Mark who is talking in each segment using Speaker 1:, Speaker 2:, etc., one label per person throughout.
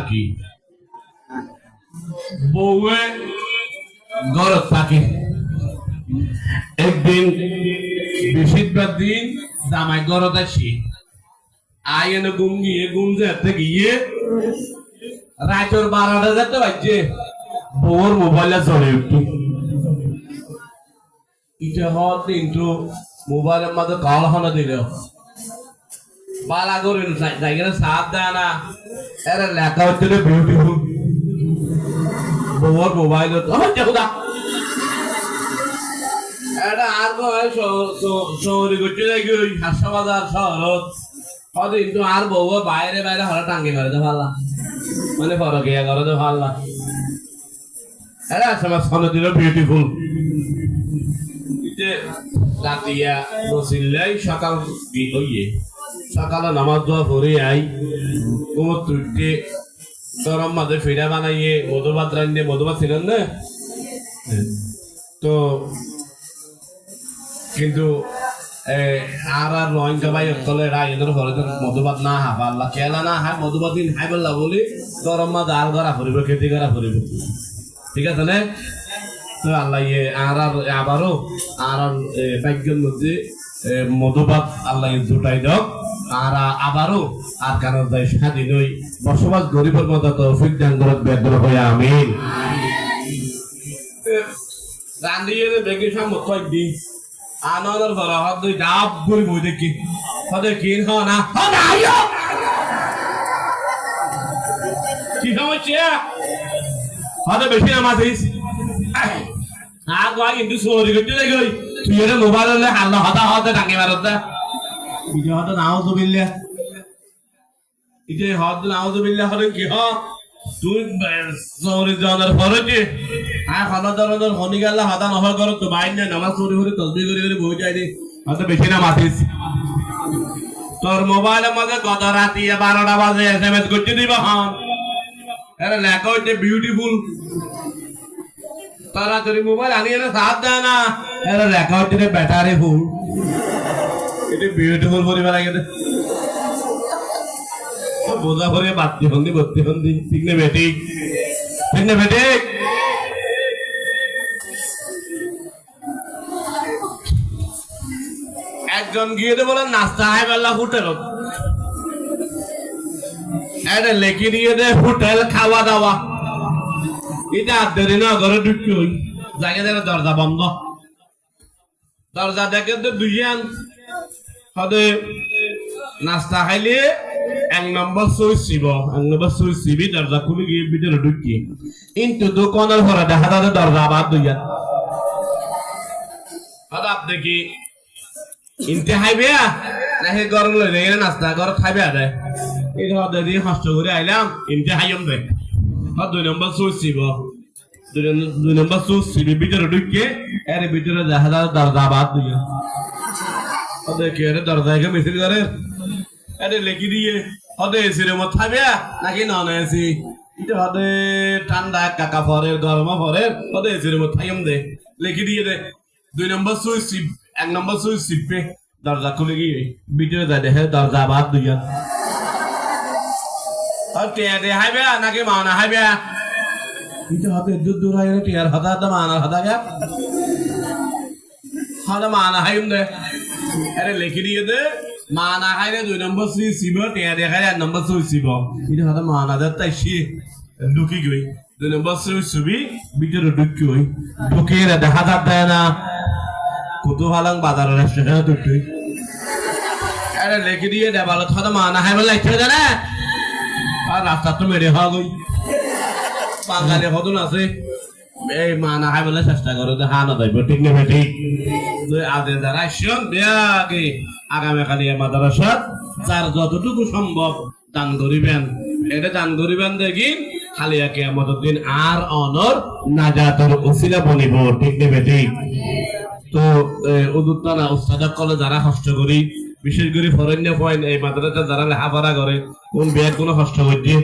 Speaker 1: থাকি বউয়ে ঘরত থাকি একদিন বৃহস্পতিবার দিন জামাই ঘরত আসি আইনে ঘুম যেতে গিয়ে রাতের 12টা যেতে বাজছে বউর মোবাইলে চলে উঠি ইটা হওয়ার কিন্তু মোবাইলের মধ্যে কল হনা দিল বালা করে জায়গাটা সাথ দেয় না এর লেখা হচ্ছে বিউটিফুল বউর মোবাইল এটা আর শহরে করতে লাগি ওই হাসপাতাল শহরত হয়তো কিন্তু আর বউ বাইরে বাইরে হলে টাঙ্গি মারে ভাল্লা মানে ফরকিয়া করে তো ভাল্লা এটা সমাজ ফোনে দিল বিউটিফুল রাতিয়া বসিল্লাই সকাল হইয়ে সকালে নামাজ দোয়া পড়ে আই কুমোর তুইতে গরম মাঝে ফিরা বানাইয়ে মধুভাত রান্নে মধুভাত ছিলেন না তো কিন্তু আর রোহিঙ্গা ভাই তলে রাইনের ঘরে মধুভাত না হাবা আল্লাহ খেলা না হাই মধুভাত দিন হাই বললা বলি গরম মাঝে আর করা ফুরিব খেতি করা ফুরিব ঠিক আছে না তো আল্লাহ ইয়ে আর আবারও আর ভাগ্যের মধ্যে মধুভাত আল্লাহ জুটাই দাও আর আবারও আর কারণ যায় স্বাধীন হই বসবাস গরিবের মতো তৌফিক দান করত বেদর হয়ে আমিন রান্দিয়ে বেগে সামনে কয়েকদিন আনন্দের ভরা হদ দুই ডাব গুলি বই দেখি হদে কিন হ না আইও কি সমস্যা হদে বেশি নামাজ হইছে কিন্তু সরি করতে লাগি তুই এটা মোবাইল হলে হাল্লা হতা হতে টাঙ্গি মারত দা ইজে হতে নাও জবিল্লা ইজে হদ নাও জবিল্লা হলে কি হ তুই সরি জানার পরে কি খানা দানার হনি গেল হাতা নহর করো তো বাইর না নামাজ চুরি করে তসবিহ করে বই যায়নি হয়তো বেশি না মাতিস তোর মোবাইলের মধ্যে গত রাতে 12টা বাজে এসএমএস করতে দিবা হন এরা লেখা হইতে বিউটিফুল তাড়াতাড়ি মোবাইল আনিয়ে না সাথ দেয় না এরা লেখা হচ্ছে ব্যাটারি ফুল এটা বিউটিফুল পরিবার আগে বোঝা করে বাড়তি হন্দি ভর্তি হন্দি ঠিক না বেটি ঠিক না বেটি একজন গিয়ে বলে নাস্তা হাই বেলা হোটেল এটা লেখি দিয়ে দে হোটেল খাওয়া দাওয়া এটা দেরি না ঘরে ঢুকি হই জায়গা জায়গা দরজা বন্ধ দরজা দেখে তো দুইজন হদে নাস্তা খাইলে 1 নম্বর সুইচ সিবি দরজা খুলে গিয়ে ভিতরে ঢুকি কিন্তু দোকানের ঘরে দেখা যাচ্ছে দরজা আবার দুইজন হদে আপনি কি ইনতে খাইবে নাকি গরম লই যায় নাস্তা ঘর খাইবে আরে এই হদে দিয়ে কষ্ট করে আইলাম ইনতে খাইম দে 2 নম্বর সুইচ সিব 2 নম্বর সুইচ সিবি ভিতরে ঢুকে এর ভিতরে দেখা যাচ্ছে দরজা আবার দুইজন হদে কে রে দরজাকে মিছিল করে আরে লেখি দিয়ে হদে এসির মত খাবে নাকি নন এসি এটা হদে ঠান্ডা কাকা ফরের গরম ফরের হদে এসির মত খাইম দে লেখি দিয়ে দে 2 নম্বর সুইচ সিব 1 নম্বর সুইচ সিপে দরজা খুলে গিয়ে ভিতরে যায় দেখে দরজা আবার দুইজন আর টিয়ারে হাইবে নাকি মানা হাইবে এটা হতে দূর হয় না টিয়ার হাতা মানা হাতা গা হদে মানা হাইম দে আরে লেখি দিয়ে দে মানা হাইরে 2 নম্বর সুইচ সিব টিয়ারে হাইরে 1 নম্বর সুইচ সিব এটা হতে মানা দে তাই সি ঢুকি গই 2 নম্বর সুইচ সিবি ভিতরে ঢুকি হই ঢুকে রে দেখা যাচ্ছে না কত ভালো বাজার রেস্টুরেন্ট দুটো আরে লেখি দিয়ে দেবাল হতে মানা হাইবে লাগছে জানা আর রাস্তা তো মেরে হওয়া গই বাঙালি কতন আছে এই মানা হাই বলে চেষ্টা করো যে হানা যাইব ঠিক না ঠিক আদে যারা আসছেন বেয়াকে আগামীকাল মাদ্রাসাত যার যতটুকু সম্ভব দান করিবেন এটা দান করিবেন দেখি খালিয়া কিয়ামতের দিন আর অনর নাজাতের ওসিলা বনিব ঠিক না ঠিক তো উদ্যোক্তা উস্তাদক কলে যারা কষ্ট করি বিশেষ করে ফরেন্য পয়েন্ট এই মাদ্রাসা যারা লেখাপড়া করে কোন বিয়ের কোনো কষ্ট করছে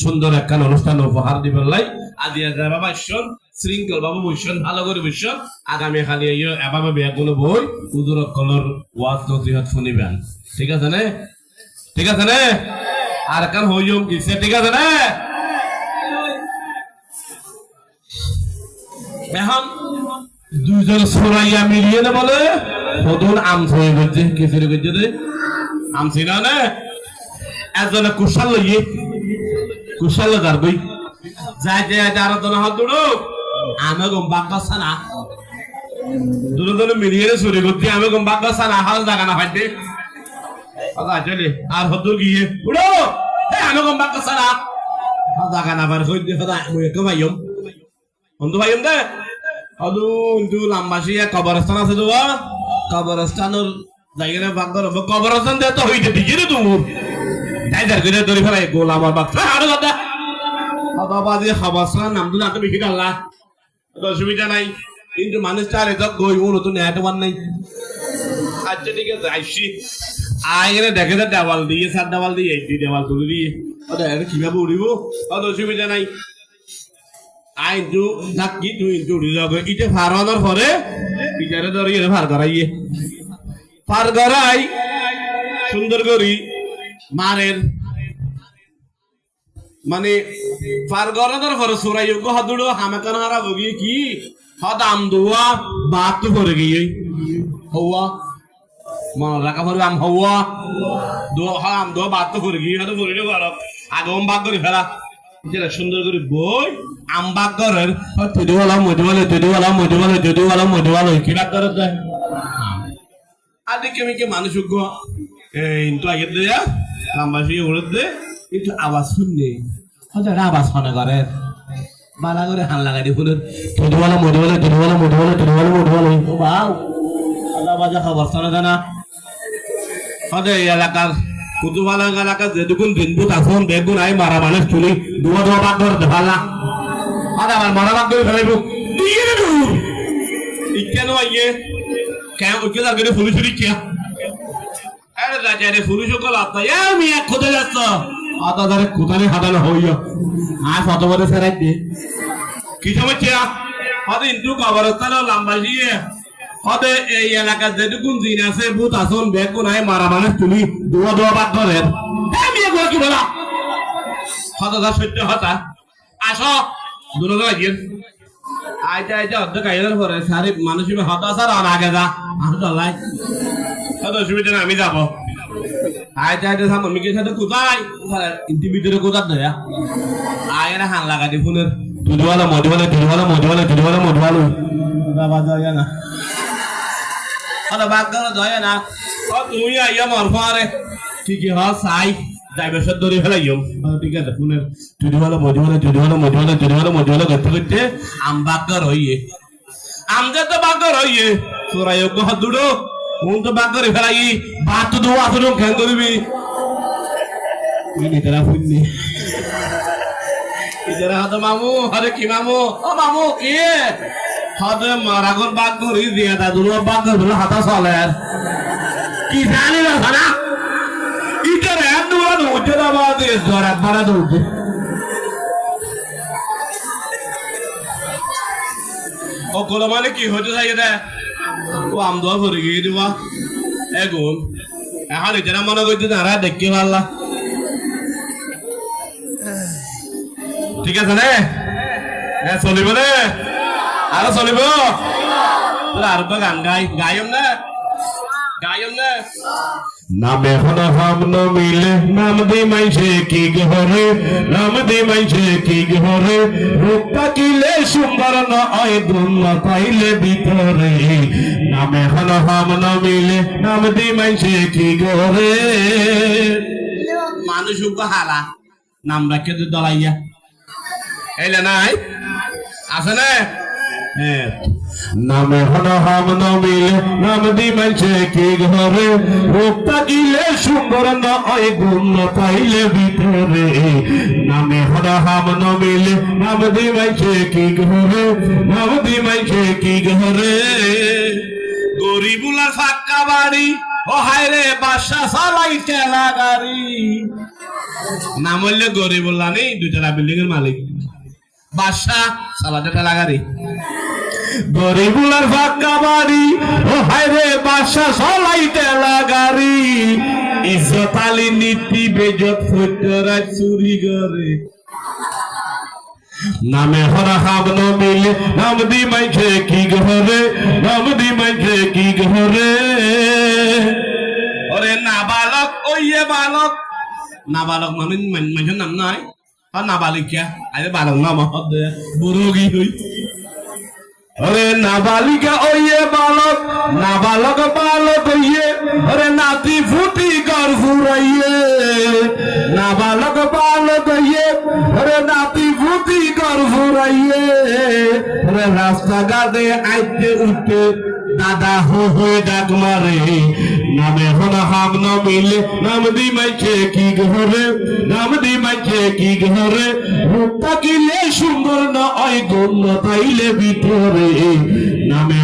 Speaker 1: সুন্দর একখান অনুষ্ঠান উপহার দিবেন লাই আদি বাবা বৈশ্যন শৃঙ্খল বাবু বৈশ্যন ভালো করে বৈশ্যন আগামী খালি এভাবে বিয়ের কোনো বই উদুরক কলর ওয়াজ নসিহত শুনিবেন ঠিক আছে না আর কান হইম কিসে ঠিক আছে না এখন দুইজন সরাইয়া মিলিয়ে না বলে সদুন আম ছয় করছে কি শুরু করছে রে আম ছিল না একজনে কুশাল লইয়ে কুশাল যারবই যাই যাই আর জন হাত দুড়ো আমি গম বাক্কাসা না দুজন মিলিয়ে শুরু করছি আমি গম বাক্কাসা না হাল জায়গা না ফাইতে আচ্ছা চলে আর হদুর গিয়ে উড়ো আমি গম বাক্কাসা না হাল জায়গা না বার হইতে হদা মই একো ভাইম বন্ধু ভাইম দে আদু ইন্দু লাম্বাসি কবরস্থান আছে তো কবরস্থানের জায়গায় বাগর কবরস্থান দে তো হইতে দিকে রে তুমি তাই দার করে ধরে ফেলাই গোল আমার বাক্স আরো কথা বাবা যে কবরস্থান নাম দুনা তো বিখি আল্লাহ তো অসুবিধা নাই কিন্তু মানুষ চারে তো গই ও নতুন এটা বান নাই আচ্ছা ঠিক আছে আইসি আইরে দেখে দে দেওয়াল দিয়ে সাত দেওয়াল দিয়ে এই দেওয়াল তুলে দিয়ে ওটা কিভাবে উড়িব অত অসুবিধা নাই আইন টু ধাক্কি তুই জুড়ি যাবে ইতে ফারানোর পরে ইটারে ধরিয়ে ফার করাইয়ে ফার করাই সুন্দর করি মারের মানে ফার করানোর পরে সুরাই গো হাদুড়ো হামাকান হারা বগিয়ে কি হদাম দুয়া বাত করে গিয়ে হওয়া মন রাখা পড়বে আম হওয়া দুয়া হাম দুয়া বাত করে গিয়ে হয়তো বলিলে করো আগম বাগ করে ফেলা যেটা সুন্দর করে বই আমবাগ ঘরের তুদিওয়ালা মধুওয়ালা তুদিওয়ালা মধুওয়ালা তুদিওয়ালা মধুওয়ালা কি বাগ ঘরের দেয় আদি কেমিকে মানুষ কিন্তু আগে দেয়া রামবাসী উড়ে দে কিন্তু আওয়াজ শুননে হয়তো আওয়াজ শোনা করে বালা করে হান লাগাই দি ফুলের তুদিওয়ালা মধুওয়ালা তুদিওয়ালা মধুওয়ালা তুদিওয়ালা মধুওয়ালা ও বাউ আল্লাহ বাজা খবর শোনা জানা হয়তো এই এলাকার কুতুবালা এলাকা যেটুকুন দিনবুত আসন বেগুন আই মারা মানুষ চুলি দুয়া দুয়া বাগ ধরতে ভালা আর আমার মারা বাগ ধরে ফেলাইব দিয়ে রে দূর কেন আইয়ে কেন ওকে তার করে পুলিশ রিকিয়া আরে রাজা রে পুলিশ কল আতা এ মিয়া খোদা যাচ্ছ আতা ধরে কোথানে হাদানো হইয়া আর কত বড় ফেরাই দে কি সমস্যা হয়তো ইন্দু কবরস্থান লাম্বাসিয়ে হয়তো এই এলাকার যেটুকুন জিন আছে ভূত আসন বেগুন আই মারা মানুষ চুলি দুয়া দুয়া বাগ ধরে মিয়া কি বলা হয়তো যা সত্য হতা আসো দুটো লাগিয়ে আইটা আইটা অর্ধেক আইনের পরে সারি মানুষ হতাশার আর আগে যা আসো লাই হয়তো অসুবিধা না আমি যাবো আইটা আইটা সামনে সাথে কোথায় ইন্টি ভিতরে কোথার দেয়া আয়ের হান লাগা দি ফোনের তুদিওয়ালা মধুওয়ালা তুদিওয়ালা মধুওয়ালা তুদিওয়ালা মধুওয়ালা বাবা যায় না আরে বাগা যায় না ও তুমি আইয়া মরফারে ঠিক আছে সাই যাইবে সব ধরে ফেলাইও ঠিক আছে ফোনের তুদিওয়ালা মধুওয়ালা তুদিওয়ালা মধুওয়ালা তুদিওয়ালা মধুওয়ালা করতে করতে আম বাগর হইয়ে আম যে তো বাগর হইয়ে তোরাই গো দুড়ো কোন তো বাগর ফেলাই বাত দোয়া শুরু খেল করবি ইনি তেরা ফুন্নি ইদারা হাত মামু আরে কি মামু ও মামু কি হাতে মারাগর বাগর ই দিয়া দা দুলো বাগর বলে হাতা চলে কি জানি না না ইটারে আন্দোলন না উঠে দাবা দিয়ে জরা বাড়া দৌড়ে ও কোন মানে কি হতে চাই রে ও আমদোয়া করে গিয়ে দিবা এগুন এখন এটা মনে করতে তারা দেখতে পারলা ঠিক আছে রে চলিব রে আরো চলিব তোরা আর গান গায়ম না নামে হন হাম ন মিলে নাম দি মাইছে কি ঘরে নাম দি মাইছে কি ঘরে রূপটা কিলে সুন্দর ন আয় দুন্ন পাইলে ভিতরে নামে হন হাম ন মিলে নাম দি মাইছে কি ঘরে মানুষ হালা নাম রাখে দলাইয়া এলে নাই আছে না নামে হন হাম ন মিলে নাম দি মাইছে কি ঘরে রূপটা কিলে সুন্দর ন আয় গুণ পাইলে ভিতরে নামে হন হাম ন মিলে নাম দি মাইছে কি ঘরে নাম দি মাইছে কি ঘরে গরিবুলার ফাঁকা বাড়ি ও হায় রে বাসা চালাই ঠেলা গাড়ি নাম হইলে গরিবুল্লা নেই দুইটা বিল্ডিং এর মালিক বাসা চালাতে ঠেলা গাড়ি গরিবুলার ফাঁকা বাড়ি ও হায় রে বাসা চলাই ঠেলা গাড়ি ইজ্জত আলী নীতি বেজত ফটরা চুরি করে নামে হরা হাবন মিলে নাম দি মাইছে কি ঘরে নাম দি মাইছে কি ঘরে ওরে নাবালক ওইয়ে বালক নাবালক মানুষের নাম নাই আর নাবালিকা আরে বালক নাম হদে বুড়োগি হই ওরে নাবালিকা ওইয়ে বালক নাবালক বালক ওইয়ে ওরে নাতি ফুটি কর ফুরাইয়ে নাবালক বালক ওইয়ে ওরে নাতি ফুটি কর ফুরাইয়ে ওরে রাস্তাঘাটে আইতে উঠতে দাদা হো হয়ে ডাক মারে নামে হনা হাম ন মিলে নাম দি মাইছে কি ঘরে নাম দি মাইছে কি ঘরে রূপ তাকিলে সুন্দর না ওই গণ্য তাইলে ভিতরে নামে